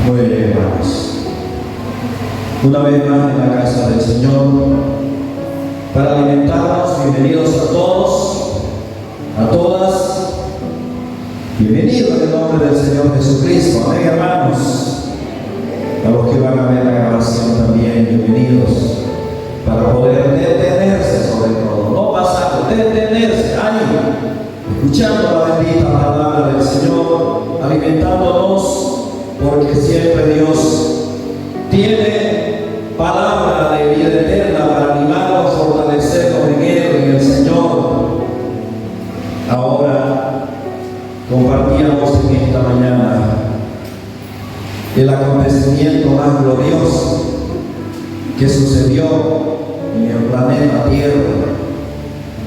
Muy bien, hermanos. Una vez más en la casa del Señor, para alimentarnos, bienvenidos a todos, a todas. Bienvenidos en el nombre del Señor Jesucristo. Amén, hermanos. A los que van a ver la grabación también, bienvenidos. Para poder detenerse sobre todo, no pasar, detenerse ahí, escuchando la bendita palabra del Señor, alimentándonos, porque siempre Dios tiene palabra de vida eterna para animarnos, fortalecernos en Él, en el Señor. Ahora compartíamos en esta mañana el acontecimiento más glorioso que sucedió en el planeta Tierra,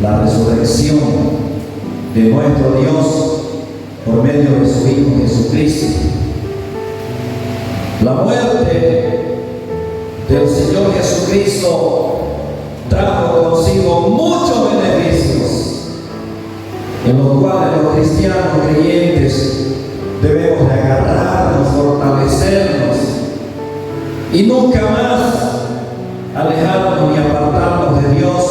la resurrección de nuestro Dios por medio de su Hijo Jesucristo. La muerte del Señor Jesucristo trajo consigo muchos beneficios, en los cuales los cristianos creyentes debemos de agarrarnos, fortalecernos y nunca más alejarnos ni apartarnos de Dios,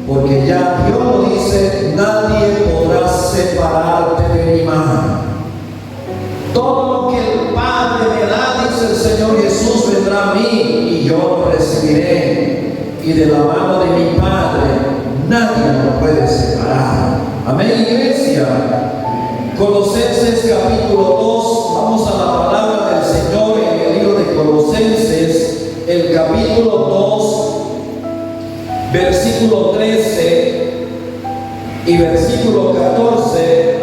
porque ya Dios lo dice: nadie podrá separarte de mi mano. Todo lo que el Padre me da, dice el Señor Jesús, vendrá a mí y yo lo recibiré. Y de la mano de mi Padre nadie nos puede separar. Amén, iglesia. Colosenses capítulo 2, vamos a la palabra del Señor en el libro de Colosenses, el capítulo 2, versículo 13 y versículo 14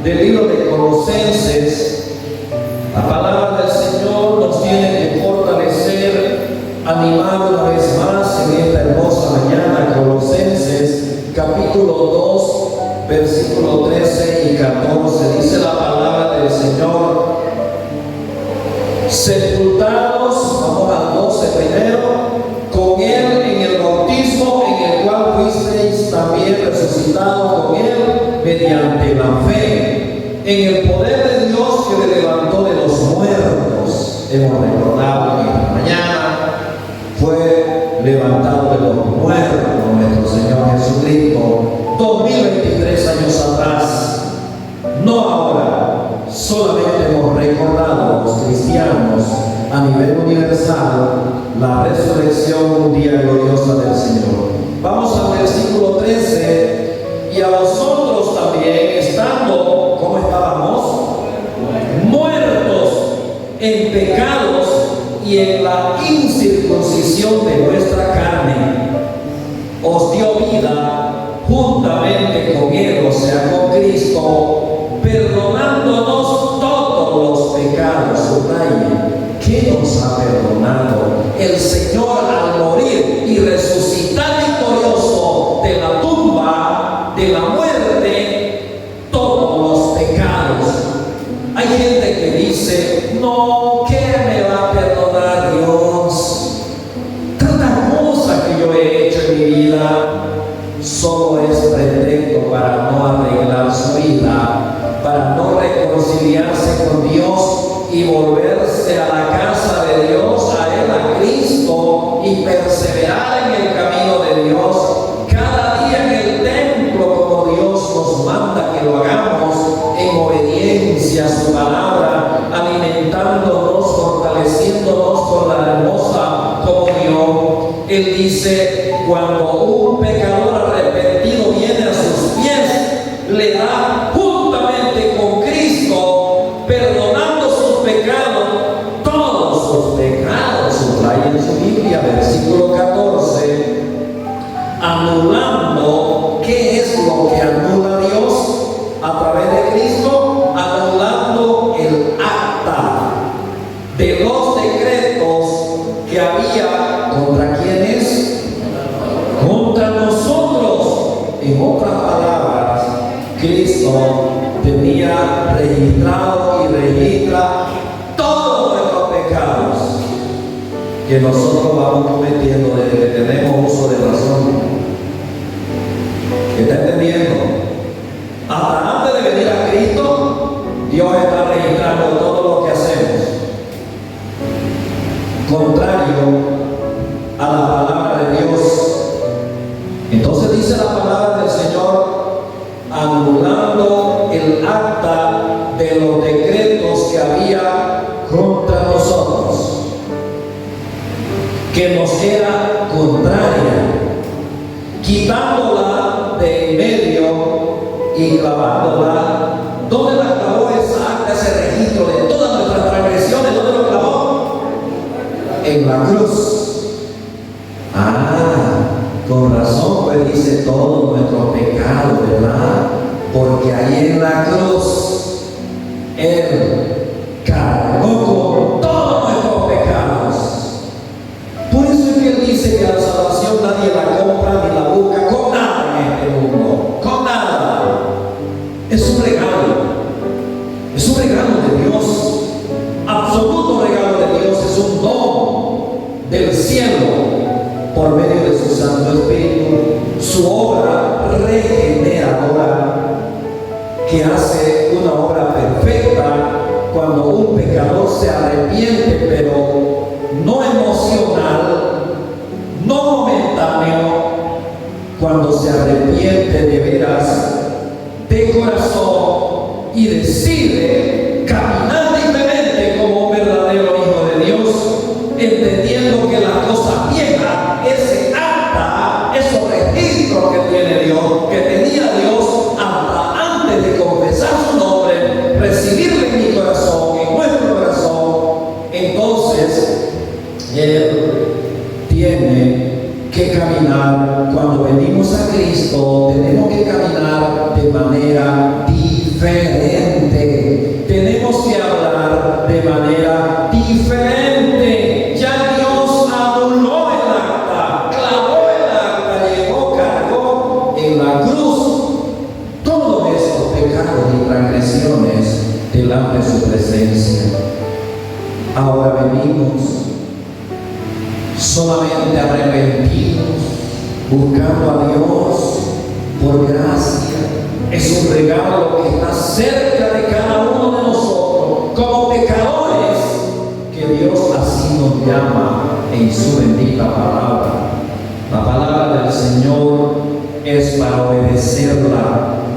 del libro de Colosenses. La palabra del Señor nos tiene que fortalecer, animar una vez más en esta hermosa mañana. Colosenses capítulo 2, versículo 13 y 14, dice la palabra del Señor: sepultados, vamos al 12 primero, con Él en el bautismo, en el cual fuisteis también resucitados con Él mediante la fe, en el poder de Dios que le levantó de los muertos. Hemos recordado que esta mañana fue levantado de los muertos nuestro Señor Jesucristo 2023 años atrás. No ahora, solamente hemos recordado los cristianos a nivel universal la resurrección un día gloriosa del Señor. Vamos al versículo 13: y a vosotros también, estando, ¿cómo estábamos? Muertos en pecados y en la incircuncisión de vuestra carne, os dio vida juntamente con Él, o sea, con Cristo, perdonándonos todos los pecados. Subraye, ¿qué nos ha perdonado? El Señor al morir y resucitar victorioso de la tumba, de la muerte, todos los pecados. Hay gente que dice: no, ¿qué me va a perdonar Dios? Tantas cosas que yo he hecho en mi vida. Solo es pretexto para no arreglar su vida, para no reconciliarse con Dios y volverse a la casa de Dios, a Él, a Cristo, y perseverar en el camino de Dios cada día en el templo, como Dios nos manda que lo hagamos, en obediencia a su palabra, alimentándonos, fortaleciéndonos con la hermosa comunión. Él dice: cuando un pecador arrepentido viene a sus pies, le da juntamente con Cristo, perdonando sus pecados, todos sus pecados. Subraya en su Biblia, versículo 14, anulando. ¿Qué es lo que anula Dios a través de Cristo? Anulando el acta de los decretos que había contra quienes, contra nosotros. En otras palabras, Cristo tenía registrado y registra todos nuestros pecados que nosotros vamos cometiendo desde que tenemos uso de razón. ¿Está entendiendo? Hasta antes de venir a Cristo, Dios está registrando todo lo que hacemos. había contra nosotros, que nos era contraria, quitándola de en medio y clavándola. ¿Dónde la clavó esa acta, ese registro de todas nuestras transgresiones? ¿Dónde lo clavó? En la cruz. Con razón, pues dice todo nuestro pecado, ¿verdad? Porque ahí en la cruz Él cargó con todos nuestros pecados. Por eso es que Él dice que la salvación nadie la compra ni la busca con nada en este mundo, con nada. Es un regalo de Dios, absoluto regalo de Dios, es un don del cielo por medio de su Santo Espíritu, su obra regeneradora, que hace una obra perfecta cuando un pecador se arrepiente, pero no emocional, no momentáneo, cuando se arrepiente de veras, de corazón, y decide caminar diferente como un verdadero hijo de Dios, entendiendo que las cosas viejas, ese acta, esos registros que tiene Dios, que tenía Dios hasta antes de confesar su nombre, recibirle en mi corazón, en nuestro corazón, entonces Él tiene que caminar. Cuando venimos a Cristo, tenemos que caminar de manera diferente, tenemos que hablar de manera diferente. Ya Dios anuló el acta, clavó el acta, llegó, cargó en la cruz todos estos pecados y transgresiones delante de su presencia. Ahora venimos solamente arrepentidos, buscando a Dios por gracia. Es un regalo que está cerca de cada uno de nosotros como pecadores, que Dios así nos llama en su bendita palabra. La palabra del Señor es para obedecerla,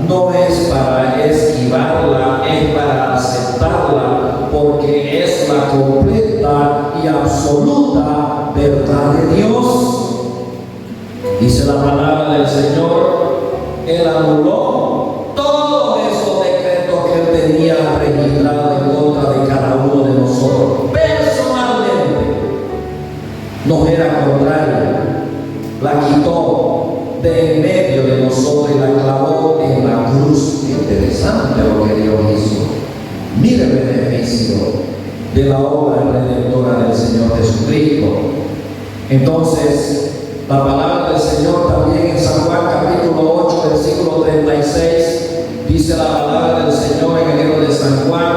no es para esquivarla, es para aceptarla, porque es la completa y absoluta verdad de Dios. Dice la palabra del Señor, Él anuló todos esos decretos que Él tenía registrados en contra de cada uno de nosotros. Personalmente nos era contraria, la quitó de en medio de nosotros y la clavó en la cruz. Interesante lo que Dios hizo. Mire el beneficio de la obra redentora del Señor Jesucristo. Entonces, la palabra del Señor también en San Juan capítulo 8, versículo 36, dice la palabra del Señor en el libro de San Juan,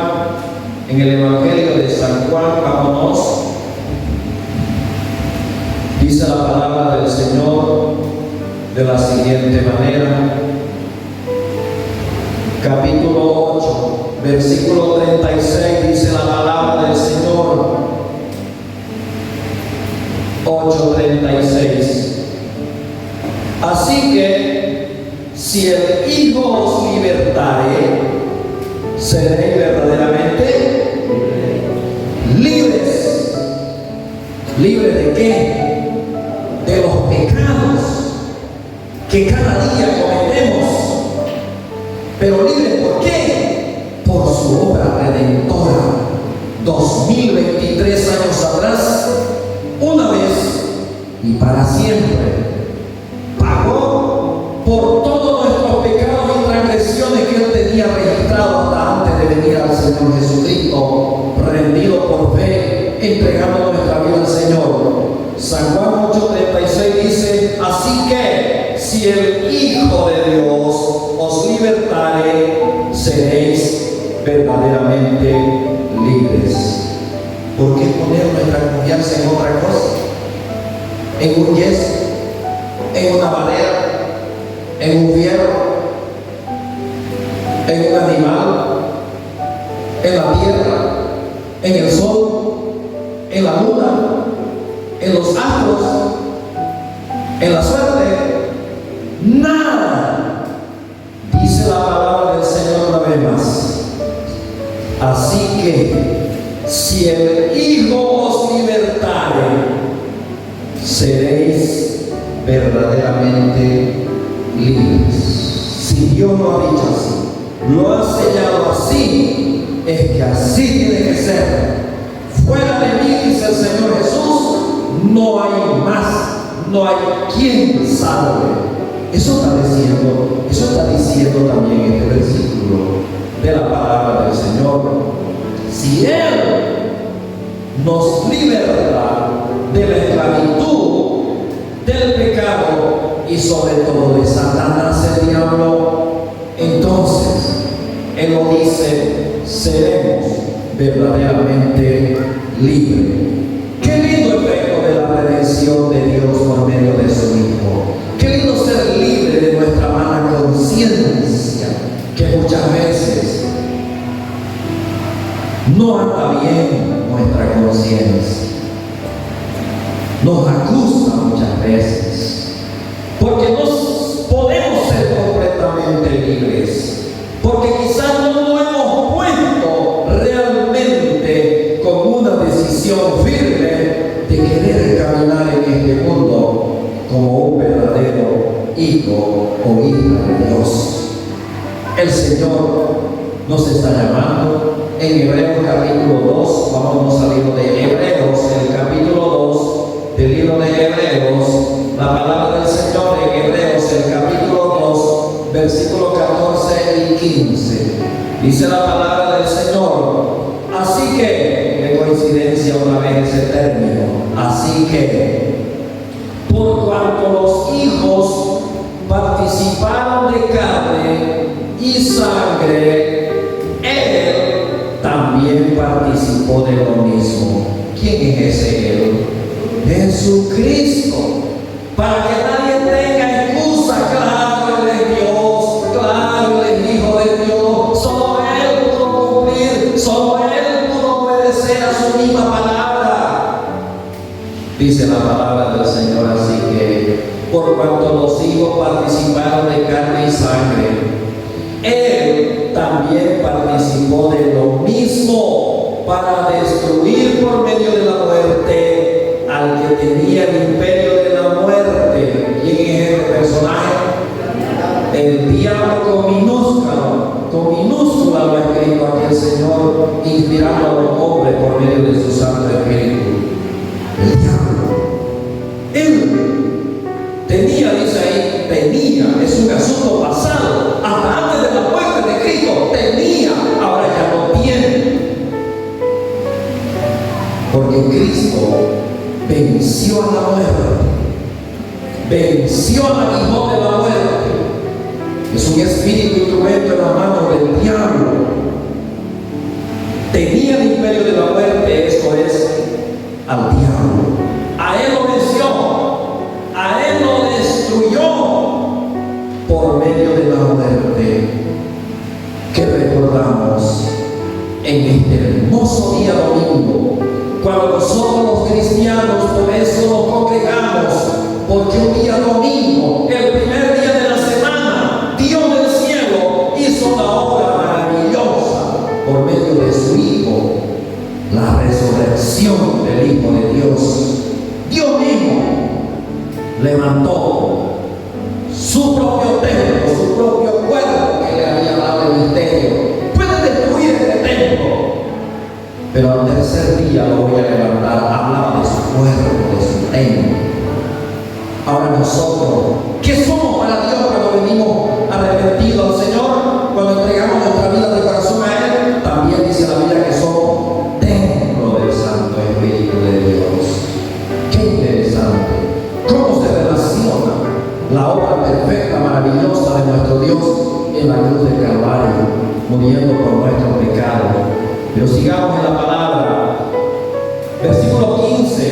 en el Evangelio de San Juan, vámonos. Dice la palabra del Señor de la siguiente manera, capítulo 8, versículo 36, dice la palabra del Señor, 8:36. Así que si el Hijo os libertare, seréis verdaderamente libres. ¿Libres de qué? De los pecados que cada día cometemos. Pero libres ¿por qué? Por su obra redentora. 2023 años atrás, una vez y para siempre, pagó por todos nuestros pecados y transgresiones que Él tenía registrado hasta antes de venir al Señor Jesucristo, rendido por fe, entregando nuestra vida al Señor. San Juan 8:36 dice, así que si el Hijo de Dios os libertare, seréis verdaderamente libres. ¿Por qué poner nuestra confianza en otra cosa? En un yeso, en una madera, en un fierro, en un animal, en la tierra, en el sol, en la luna, en los astros, en la suerte? Nada. Dice la palabra del Señor una vez más. Así que si el Hijo os libertare, seréis verdaderamente libres. Si Dios lo ha dicho así, lo ha sellado así, es que así tiene que ser. Fuera de mí, dice el Señor Jesús, no hay más, no hay quien salve. Eso está diciendo también este versículo de la palabra del Señor. Si Él nos liberta de la esclavitud, del pecado y sobre todo de Satanás, el diablo, entonces Él nos dice, seremos verdaderamente libres. Qué lindo efecto de la redención de Dios por medio de su Hijo. Qué lindo ser libre de nuestra mala conciencia, que muchas veces no anda bien nuestra conciencia. Nos acusa muchas veces, porque no podemos ser completamente libres, porque quizás no nos hemos puesto realmente con una decisión firme de querer caminar en este mundo como un verdadero hijo o hija de Dios. El Señor nos está llamando en Hebreos capítulo 2, vámonos al libro de Hebreos, el capítulo 2 del libro de Hebreos, la palabra del Señor en Hebreos, el capítulo 2, versículos 14 y 15. Dice la palabra del Señor, así que, qué coincidencia una vez ese término, así que, por cuanto los hijos participaron de carne y sangre, Él también participó de lo mismo. ¿Quién es ese Él? Jesucristo. Para que nadie tenga excusa, claro, Él es Dios, claro, Él es Hijo de Dios, solo Él pudo cumplir, solo Él pudo obedecer a su misma palabra. Dice la palabra del Señor, así que, por cuanto los hijos participaron de carne y sangre, Él también participó de lo mismo para destruir por medio de la muerte al que tenía el imperio de la muerte. ¿Quién es este personaje? El diablo con minúscula lo ha escrito aquí el Señor, inspirando a los hombres por medio de su Santo Espíritu. El diablo. Él tenía, dice ahí, tenía, es un asunto pasado, hasta antes de la muerte de Cristo, tenía, ahora ya no tiene. Porque Cristo venció a la muerte, venció al aguijón de la muerte. Es un espíritu instrumento en la mano del diablo. Tenía el imperio de la muerte, esto es, al diablo. A él lo venció, a él lo destruyó por medio de la muerte que recordamos en este hermoso día domingo, cuando nosotros los cristianos por eso nos congregamos, porque un día domingo, el primer día de la semana, Dios del cielo hizo una obra maravillosa por medio de su Hijo, la resurrección del Hijo de Dios. Dios mismo levantó su propio templo, su propio cuerpo que le había dado el misterio. Puede destruir este templo, pero al tercer día lo voy a levantar. Hablaba de su cuerpo, de su templo. Ahora nosotros, ¿qué somos para Dios cuando venimos arrepentidos al Señor? Cuando entregamos nuestra vida de corazón a Él, también dice la Biblia que somos templo del Santo Espíritu de Dios. Qué interesante. ¿Cómo se relaciona la obra perfecta, maravillosa de nuestro Dios en la cruz del Calvario, muriendo por nuestros pecados? Pero sigamos en la palabra. Versículo 15.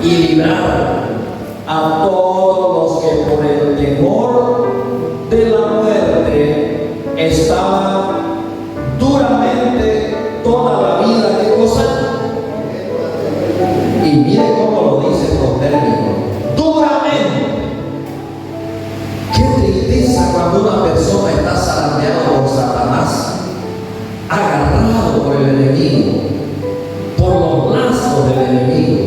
Y librar a todos los que por el temor de la muerte estaban duramente toda la vida. ¿Qué cosa? Y mire cómo lo dice estos términos. Duramente. Qué tristeza cuando una persona está zarandeada por Satanás, agarrada del enemigo, por los lazos del enemigo,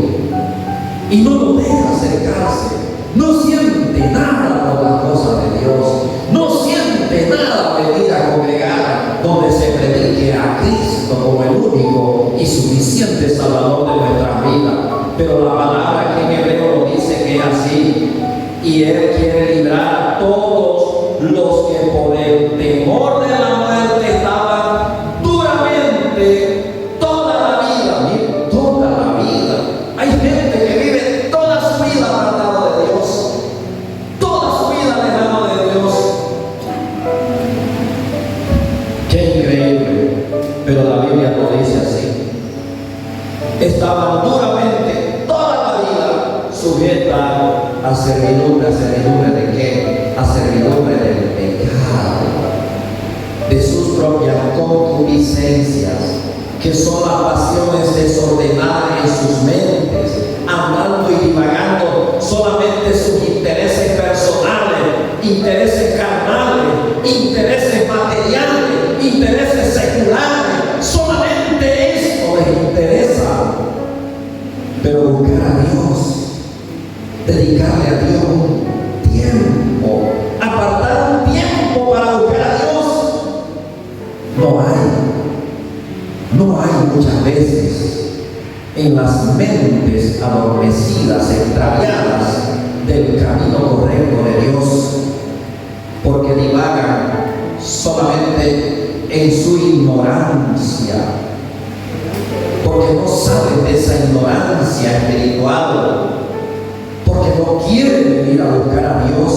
y no lo deja acercarse. No siente nada por las cosas de Dios, no siente nada venir a congregar donde se predique a Cristo como el único y suficiente Salvador de nuestras vidas. Pero la palabra aquí en hebreo lo dice que es así, y Él quiere librar a todos los que por el temor de la muerte estaban duramente toda la vida. Miren, toda la vida. Hay gente que vive toda su vida apartado de Dios, toda su vida alejado de Dios. Qué increíble, pero la Biblia no dice así. Estaban duramente toda la vida sujetas a servidumbre. ¿A servidumbre de qué? A servidumbre del pecado, de sus propias concupiscencias, que son las pasiones desordenadas en sus mentes, andando y divagando solamente sus intereses personales, intereses carnales, intereses materiales, intereses seculares. Solamente esto les interesa. Pero buscar a Dios, dedicarle a Dios un tiempo, apartar un tiempo para buscar a Dios, no hay muchas veces en las mentes adormecidas, extraviadas del camino correcto de Dios, porque divagan solamente en su ignorancia, porque no saben de esa ignorancia espiritual, porque no quieren ir a buscar a Dios,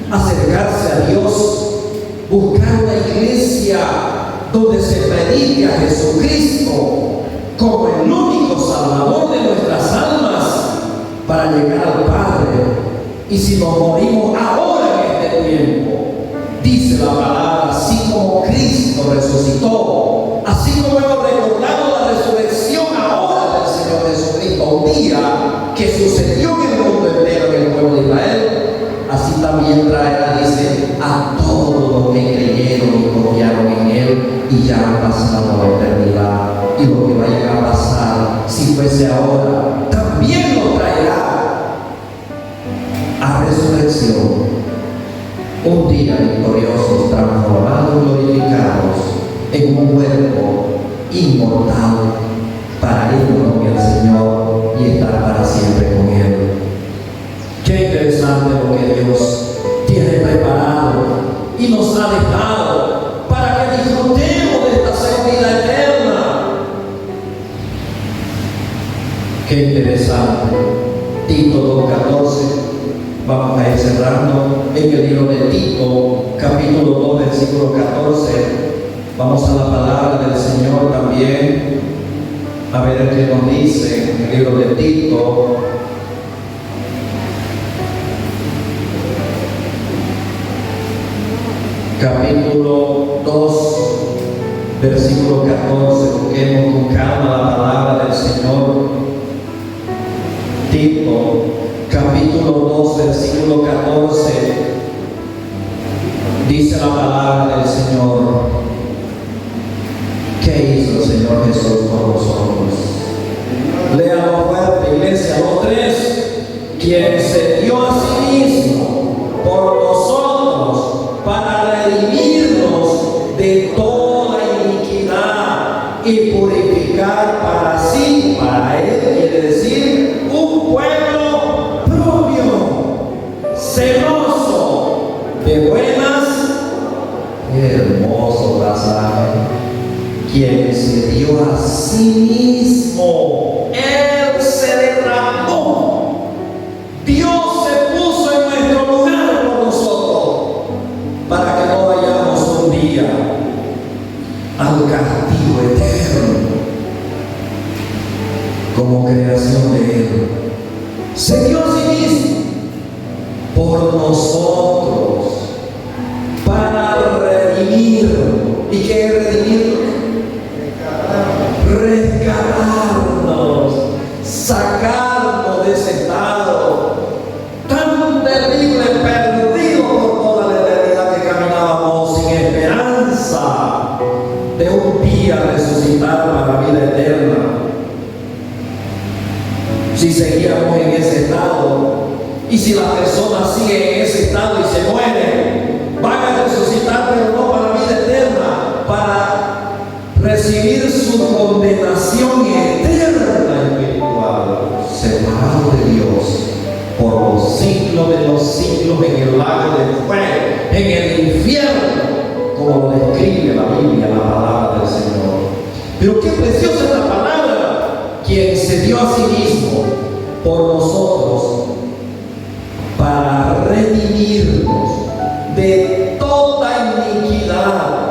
acercarse a Dios, buscar una iglesia donde se predique a Jesucristo como el único Salvador de nuestras almas para llegar al Padre. Y si nos morimos ahora en este tiempo, dice la palabra, así como Cristo resucitó, así como hemos recordado la resurrección ahora del Señor Jesucristo, un día que sucedió en el mundo entero, en el pueblo de Israel, así también traerá, dice, a todos los que creyeron y confiaron en Él y ya han pasado la eternidad. Y lo que vaya a pasar, si fuese ahora, también lo traerá a resurrección. Un día victoriosos, transformados, glorificados en un cuerpo inmortal para ir con gloria al Señor y estar para siempre con Él. Qué interesante lo que Dios tiene preparado y nos ha dejado para que disfrutemos de esta vida eterna. Qué interesante. Tito 2:14. Vamos a ir cerrando en el libro de Tito, capítulo 2, versículo 14. Vamos a la palabra del Señor también, a ver qué nos dice en el libro de Tito. Capítulo 2, versículo 14. Busquemos con calma la palabra del Señor. Tito, capítulo 2, versículo 14, dice la palabra del Señor. ¿Qué hizo el Señor Jesús por nosotros? Léalo fuerte, iglesia, los tres. Quien se dio a sí mismo por nosotros para redimirnos de toda iniquidad y purificar para sí, para Él, quiere decir, un pueblo propio, celoso de buenas. Qué hermoso pasaje. Quien se dio a sí mismo, Él se derramó. Dios se puso en nuestro lugar por nosotros, para que no vayamos un día al castigo eterno como creación de Él. Se dio a sí mismo por nosotros para redimirnos. ¿Y qué es redimirnos? Rescatarnos, sacarnos de ese estado tan terrible, perdido por toda la eternidad, que caminábamos sin esperanza de un día resucitar. resucitar para vida eterna. Si seguíamos en ese estado, y si las personas siguen en ese estado y se mueren, van a resucitar, pero no para vida eterna, para recibir su condenación eterna espiritual, separado de Dios por los siglos de los siglos en el lago de fuego, en el infierno, como lo describe la Biblia, la palabra del Señor. Pero qué preciosa es la palabra, quien se dio a sí mismo por nosotros para redimirnos de toda iniquidad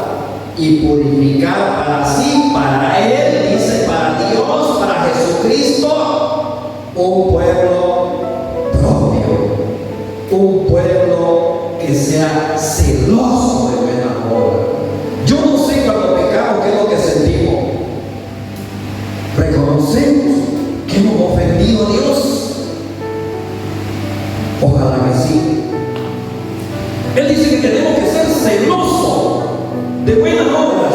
y purificar para sí, para Él, dice, para Dios, para Jesucristo, un pueblo propio, un pueblo que sea celoso de buena obra. Yo no sé cuando pecamos qué es lo que sentimos. Reconocemos que hemos ofendido a Dios. Ojalá que sí. Él dice que tenemos que ser celosos de buenas obras.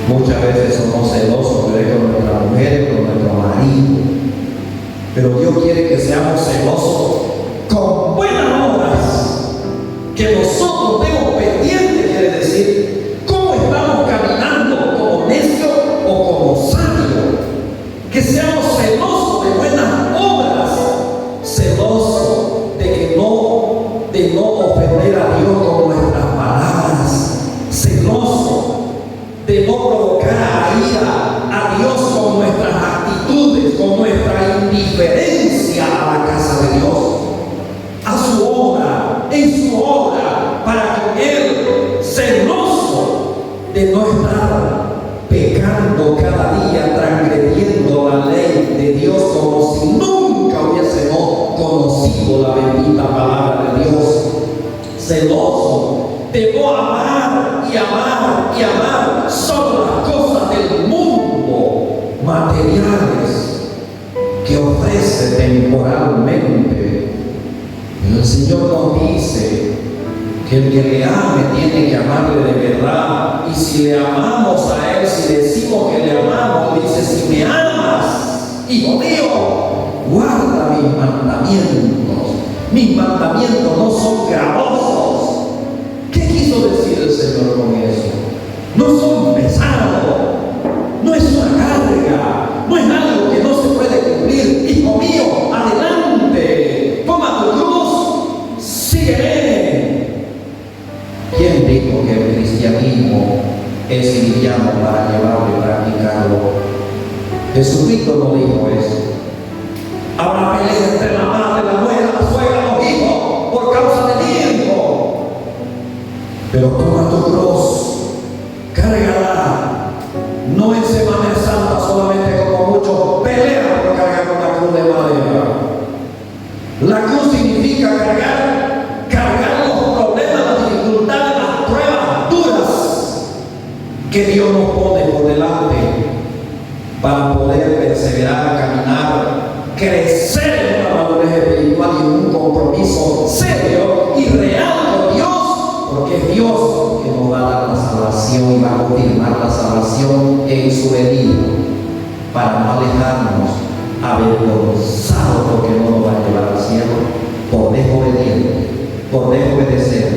Muchas veces somos celosos con nuestras mujeres, con nuestro marido. Pero Dios quiere que seamos celosos con buenas obras. Que nosotros estemos pendientes, quiere decir, cómo estamos caminando, como necio o como sabio. Que seamos celosos de buenas obras, celosos de no ofender a Dios con nuestras palabras, celosos de no provocar a ira a Dios con nuestras actitudes, con nuestra indiferencia a la casa de Dios, a su obra, en su obra, para con Él, celoso de no estar pecando cada día, transgrediendo la ley de Dios como si nunca hubiésemos conocido la bendita palabra de Dios. Celoso de no amar y amar y amar solo las cosas del mundo, materiales, que ofrece temporalmente. Pero el Señor nos dice que el que le ame tiene que amarle de verdad. Y si le amamos a Él, si decimos que le amamos, dice: si me amas, hijo mío, guarda mis mandamientos. Mis mandamientos no son gravosos. ¿Qué quiso decir el Señor con eso? No son pesados, no es una carga, no es algo que no se puede cumplir. Hijo mío, adelante, toma tu cruz, sígueme. ¿Quién dijo que el cristianismo es liviano para llevarlo y practicarlo? Jesucristo no dijo eso. Habrá pelea entre la madre, la nuera, la suegra, los hijos, por causa del hijo. Pero toma tu cruz, cárgala. No en Semana Santa solamente, como muchos pelean por cargar una cruz de madera. La cruz significa cargar los problemas, las dificultades, las pruebas duras que Dios nos pone por delante para poder perseverar, caminar, crecer en una madurez espiritual y en un compromiso serio y real con Dios, porque es Dios que nos va a dar la salvación y va a confirmar la salvación en su venida, para no alejarnos avergonzados, porque no nos va a llevar al cielo por desobediente, por desobedecer,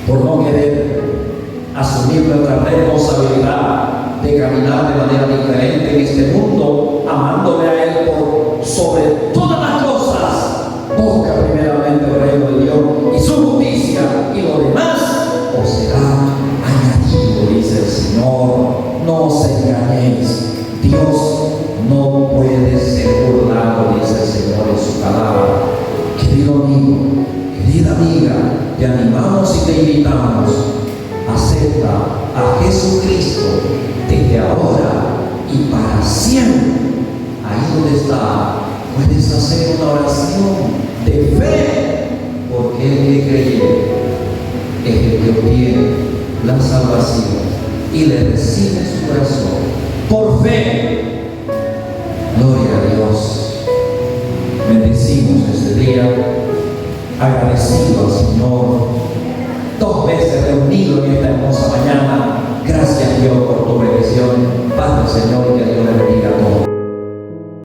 por no querer asumir nuestra responsabilidad de caminar de manera diferente en este mundo, amándole a Él por sobre todas las cosas. Busca primeramente el reino de Dios y su justicia, y lo demás os será añadido, dice el Señor. No os engañéis, Dios no puede ser burlado, dice el Señor en su palabra. Querido amigo, querida amiga, te animamos y te invitamos: acepta a Jesucristo desde ahora y para siempre. Ahí donde está, puedes hacer una oración de fe, porque el que cree es el que obtiene la salvación y le recibe en su corazón por fe. Gloria a Dios. Bendecimos este día, agradecido al Señor, 2 veces reunido en esta hermosa mañana.